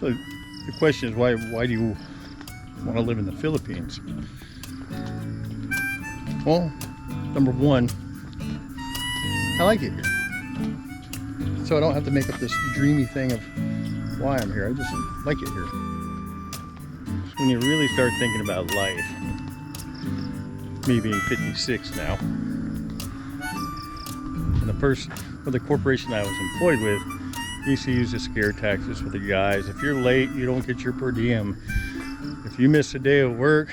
So the question is, why do you want to live in the Philippines? Well, number one, I like it here. So I don't have to make up this dreamy thing of why I'm here. I just like it here. So when you really start thinking about life, me being 56 now, and the corporation I was employed with used to use the scare tactics with the guys. If you're late, you don't get your per diem. If you miss a day of work,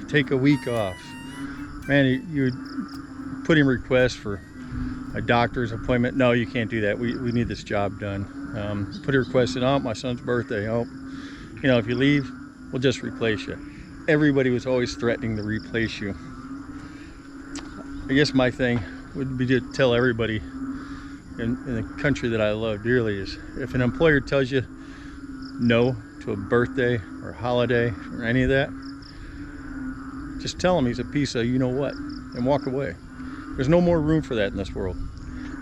take a week off. Man, you put in requests for a doctor's appointment. No, you can't do that. We need this job done. Put a request in, oh, my son's birthday. Oh, you know, if you leave, we'll just replace you. Everybody was always threatening to replace you. I guess my thing would be to tell everybody in the country that I love dearly is, if an employer tells you no to a birthday or holiday or any of that, just tell him he's a piece of you-know-what and walk away. There's no more room for that in this world.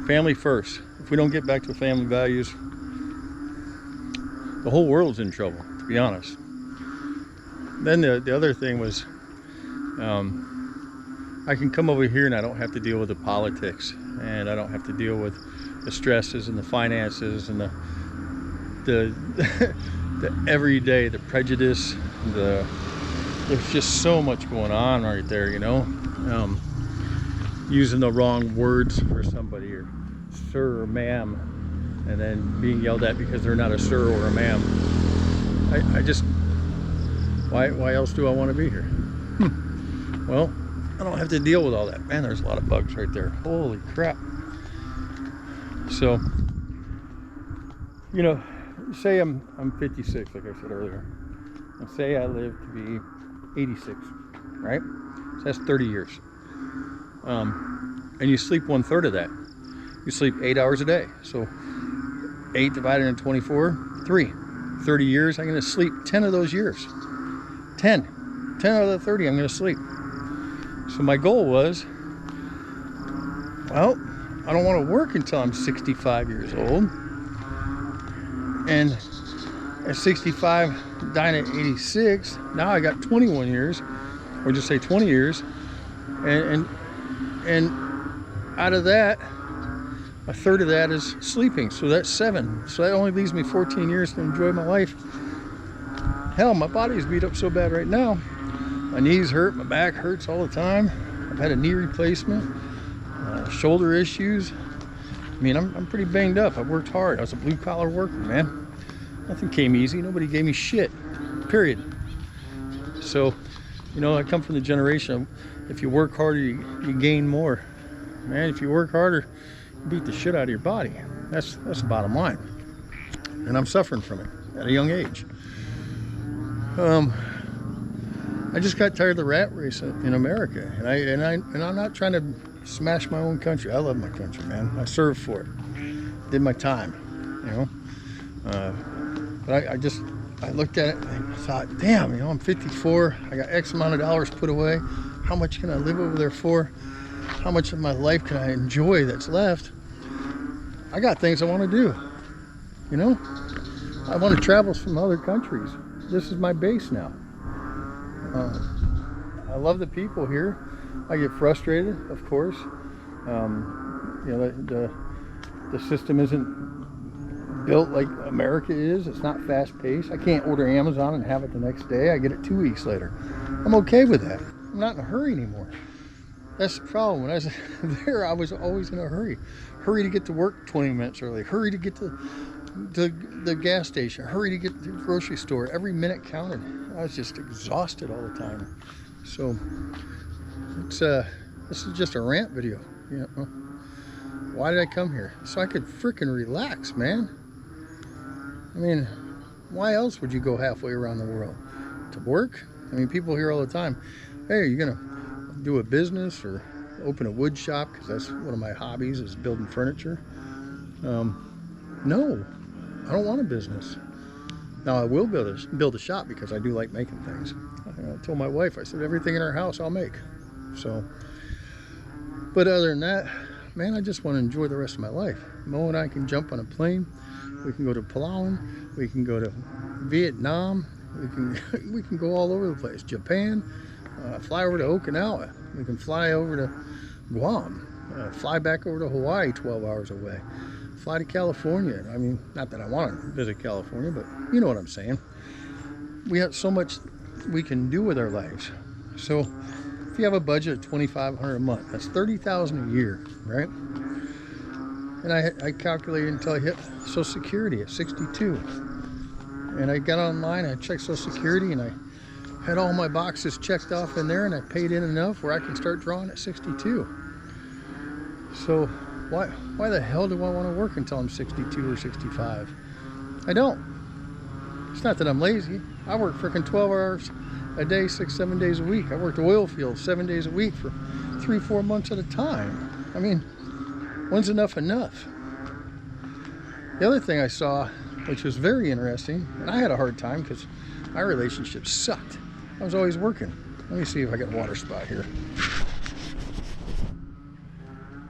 Family first. If we don't get back to family values, the whole world's in trouble, to be honest. Then the other thing was, I can come over here and I don't have to deal with the politics, and I don't have to deal with the stresses and the finances and the everyday, the prejudice, there's just so much going on right there, you know. Using the wrong words for somebody, or sir or ma'am, and then being yelled at because they're not a sir or a ma'am. I just, why else do I want to be here? Well, I don't have to deal with all that. Man, there's a lot of bugs right there. Holy crap. So, you know, say I'm 56, like I said earlier, and say I live to be 86, right? So that's 30 years. And you sleep 1/3 of that. You sleep 8 hours a day. So 8 divided into 24, 3. 30 years, I'm going to sleep 10 of those years. 10 out of the 30 I'm going to sleep. So my goal was, well, I don't want to work until I'm 65 years old. And at 65, dying at 86, now I got 21 years, or just say 20 years. And out of that, 1/3 of that is sleeping. So that's 7. So that only leaves me 14 years to enjoy my life. Hell, my body's beat up so bad right now. My knees hurt, my back hurts all the time. I've had a knee replacement, shoulder issues. I mean, I'm pretty banged up. I've worked hard. I was a blue collar worker, man. Nothing came easy. Nobody gave me shit, period. So, you know, I come from the generation of, if you work harder, you gain more. Man, if you work harder, you beat the shit out of your body. That's the bottom line. And I'm suffering from it at a young age. I just got tired of the rat race in America, and I'm not trying to smash my own country. I love my country, man. I served for it, did my time, you know. But I looked at it and I thought, damn, you know, I'm 54. I got X amount of dollars put away. How much can I live over there for? How much of my life can I enjoy that's left? I got things I want to do, you know. I want to travel from other countries. This is my base now. I love the people here. I get frustrated, of course. You know, the system isn't built like America is. It's not fast-paced. I can't order Amazon and have it the next day. I get it 2 weeks later. I'm okay with that. I'm not in a hurry anymore. That's the problem. When I was there, I was always in a hurry. Hurry to get to work 20 minutes early. Hurry to get to the gas station. Hurry to get to the grocery store. Every minute counted. I was just exhausted all the time. So it's this is just a rant video. You know, why did I come here? So I could freaking relax, man. I mean, why else would you go halfway around the world? To work? I mean, people hear all the time, hey, are you gonna do a business or open a wood shop? Because that's one of my hobbies, is building furniture. No, I don't want a business. Now I will build a shop because I do like making things. I told my wife, I said, everything in our house I'll make. So, but other than that, man, I just want to enjoy the rest of my life. Mo and I can jump on a plane. We can go to Palawan. We can go to Vietnam. We can go all over the place. Japan. Fly over to Okinawa. We can fly over to Guam. Fly back over to Hawaii, 12 hours away. Fly to California. I mean, not that I want to visit California, but you know what I'm saying. We have so much we can do with our lives. So if you have a budget of $2,500 a month, that's $30,000 a year, right? And I calculated until I hit Social Security at 62. And I got online, I checked Social Security, and I had all my boxes checked off in there, and I paid in enough where I can start drawing at 62. So why the hell do I want to work until I'm 62 or 65? I don't. It's not that I'm lazy. I work freaking 12 hours a day, 6-7 days a week. I worked oil fields 7 days a week for 3-4 months at a time. I mean, when's enough enough? The other thing I saw, which was very interesting, and I had a hard time because my relationship sucked. I was always working. Let me see if I got a water spot here.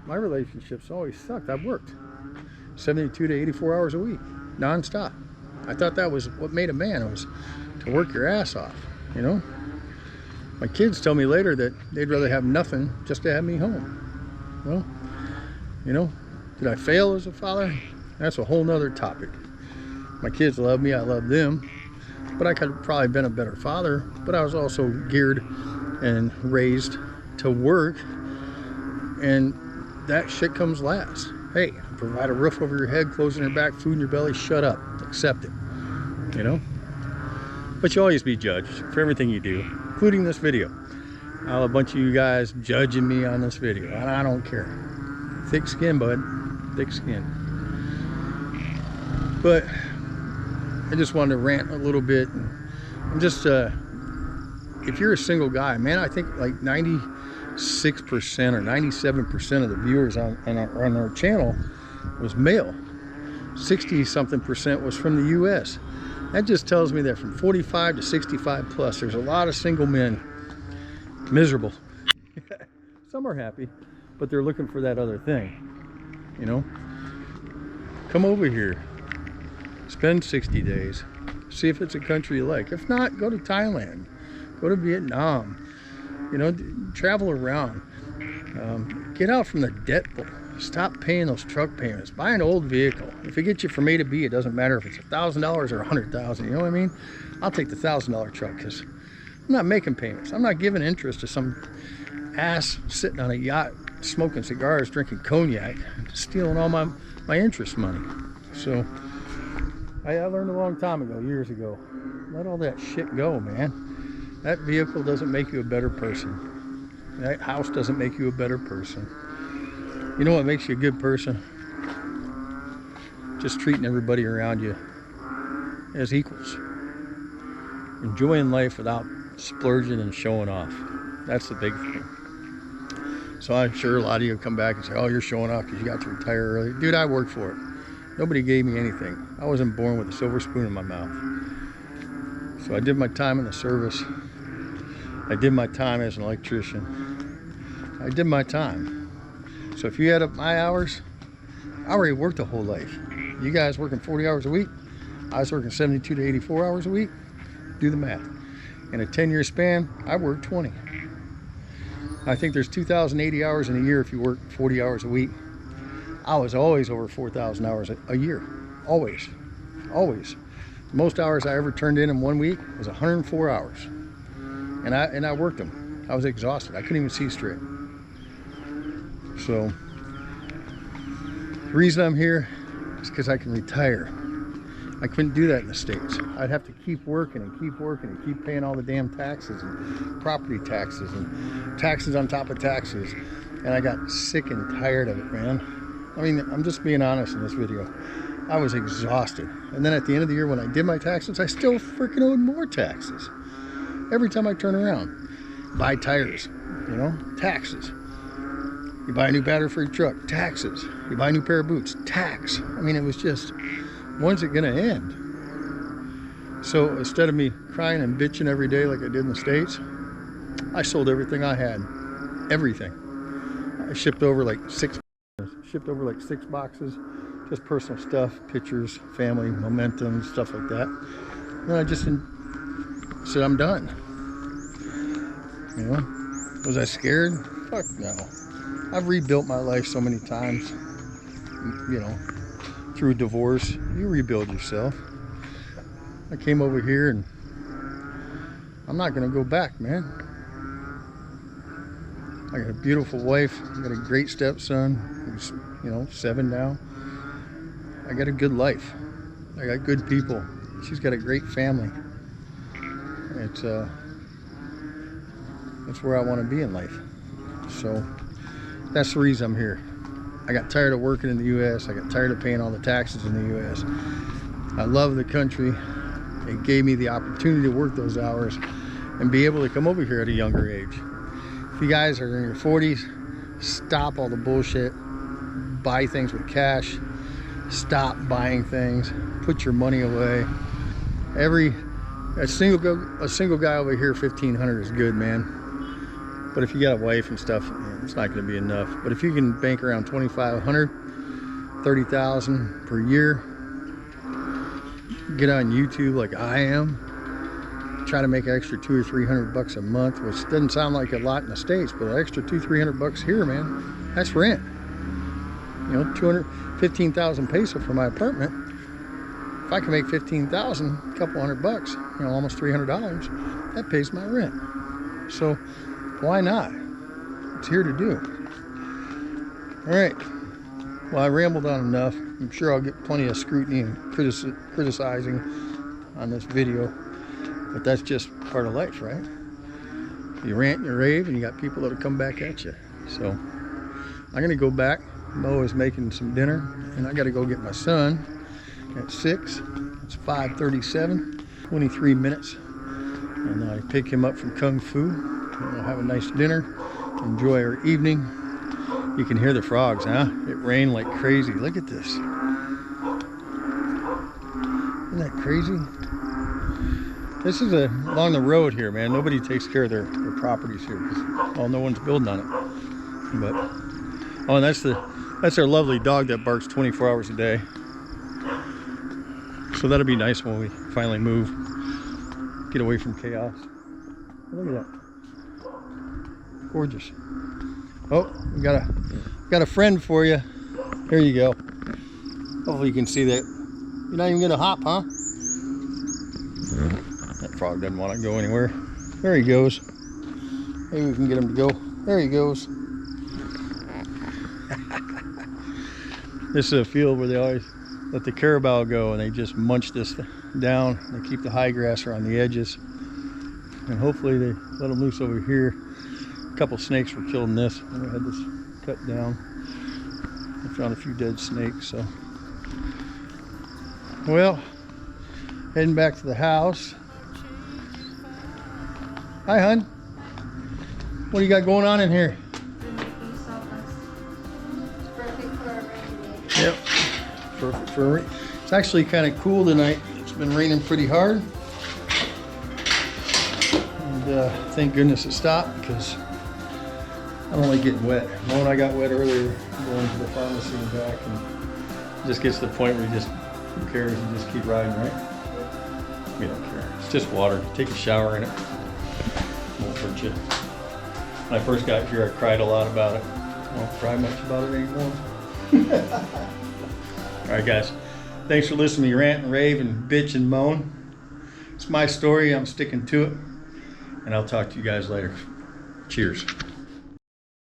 My relationships always sucked. I worked 72 to 84 hours a week, non-stop. I thought that was what made a man, was to work your ass off, you know? My kids tell me later that they'd rather have nothing just to have me home. Well, you know, did I fail as a father? That's a whole nother topic. My kids love me, I love them, but I could have probably been a better father, but I was also geared and raised to work, and that shit comes last. Hey, provide a roof over your head, clothes in your back, food in your belly, shut up, accept it, you know? But you always be judged for everything you do, including this video. I'll have a bunch of you guys judging me on this video, and I don't care. Thick skin, bud, thick skin. But I just wanted to rant a little bit. I'm just, if you're a single guy, man, I think like 96% or 97% of the viewers on our channel was male. 60-something% was from the U.S. That just tells me that from 45 to 65 plus, there's a lot of single men miserable. Some are happy, but they're looking for that other thing, you know? Come over here, spend 60 days, see if it's a country you like. If not, go to Thailand, go to Vietnam, you know, travel around. Get out from the debt bowl. Stop paying those truck payments. Buy an old vehicle. If it gets you from A to B, it doesn't matter if it's $1,000 or $100,000. You know what I mean? I'll take the $1,000 truck because I'm not making payments. I'm not giving interest to some ass sitting on a yacht smoking cigars, drinking cognac, stealing all my interest money. So I learned a long time ago, years ago, let all that shit go, man. That vehicle doesn't make you a better person. That house doesn't make you a better person. You know what makes you a good person? Just treating everybody around you as equals. Enjoying life without splurging and showing off. That's the big thing. So I'm sure a lot of you come back and say, oh, you're showing off because you got to retire early. Dude, I worked for it. Nobody gave me anything. I wasn't born with a silver spoon in my mouth. So I did my time in the service. I did my time as an electrician. I did my time. So if you add up my hours, I already worked a whole life. You guys working 40 hours a week. I was working 72 to 84 hours a week. Do the math. In a 10-year span, I worked 20. I think there's 2,080 hours in a year if you work 40 hours a week. I was always over 4,000 hours a year. Always. Always. The most hours I ever turned in 1 week was 104 hours. And I worked them. I was exhausted. I couldn't even see straight. So the reason I'm here is because I can retire. I couldn't do that in the States. I'd have to keep working and keep working and keep paying all the damn taxes and property taxes and taxes on top of taxes. And I got sick and tired of it, man. I mean, I'm just being honest in this video. I was exhausted. And then at the end of the year when I did my taxes, I still freaking owed more taxes. Every time I turn around, buy tires, you know, taxes. You buy a new battery for your truck, taxes. You buy a new pair of boots, tax. I mean, it was just, when's it gonna end? So instead of me crying and bitching every day like I did in the States, I sold everything I had, everything. I shipped over like 6 shipped over like 6 boxes, just personal stuff, pictures, family, momentum, stuff like that. And then I just said, I'm done. You know, was I scared? Fuck no. I've rebuilt my life so many times. You know, through divorce, you rebuild yourself. I came over here and I'm not gonna go back, man. I got a beautiful wife. I got a great stepson who's, you know, 7 now. I got a good life. I got good people. She's got a great family. It's where I want to be in life. So that's the reason I'm here. I got tired of working in the U.S. I got tired of paying all the taxes in the U.S. I love the country. It gave me the opportunity to work those hours and be able to come over here at a younger age. If you guys are in your 40s, stop all the bullshit. Buy things with cash. Stop buying things. Put your money away. A single guy over here, $1,500 is good, man. But if you got a wife and stuff, it's not going to be enough. But if you can bank around $2,500, $30,000 per year, get on YouTube like I am, try to make an extra $200 or $300 a month, which doesn't sound like a lot in the States, but an extra $200 or $300 here, man, that's rent. You know, 215,000 peso for my apartment. If I can make 15,000, a couple $100, you know, almost $300, that pays my rent. So why not? It's here to do. All right. Well, I rambled on enough. I'm sure I'll get plenty of scrutiny and criticizing on this video, but that's just part of life, right? You rant and you rave, and you got people that'll come back at you. So I'm gonna go back. Mo is making some dinner, and I got to go get my son at 6. It's 5:37, 23 minutes, and I pick him up from Kung Fu. And we'll have a nice dinner, enjoy our evening. You can hear the frogs, huh? It rained like crazy. Look at this. Isn't that crazy? This is along the road here, man. Nobody takes care of their properties here, because, well, no one's building on it. But oh, and that's our lovely dog that barks 24 hours a day. So that'll be nice when we finally move, get away from chaos. Look at that. Gorgeous. Oh, we got a friend for you. Here you go. Hopefully you can see that. You're not even gonna hop, huh? That frog doesn't want to go anywhere. There he goes. Maybe we can get him to go. There he goes. This is a field where they always let the carabao go, and they just munch this down. They keep the high grasser on the edges, and hopefully they let them loose over here. A couple snakes were killed in this. We had this cut down. I found a few dead snakes. So, well, heading back to the house. Hi, hun. What do you got going on in here? Yep, perfect for a rain. It's actually kind of cool tonight. It's been raining pretty hard, and thank goodness it stopped, because I don't like getting wet. Mo and I got wet earlier going to the pharmacy and back, and it just gets to the point where you just, who cares, and just keep riding, right? We don't care. It's just water. Take a shower in it. Won't hurt you. When I first got here, I cried a lot about it. I don't cry much about it anymore. Alright guys, thanks for listening to me rant and rave and bitch and moan. It's my story, I'm sticking to it, and I'll talk to you guys later. Cheers.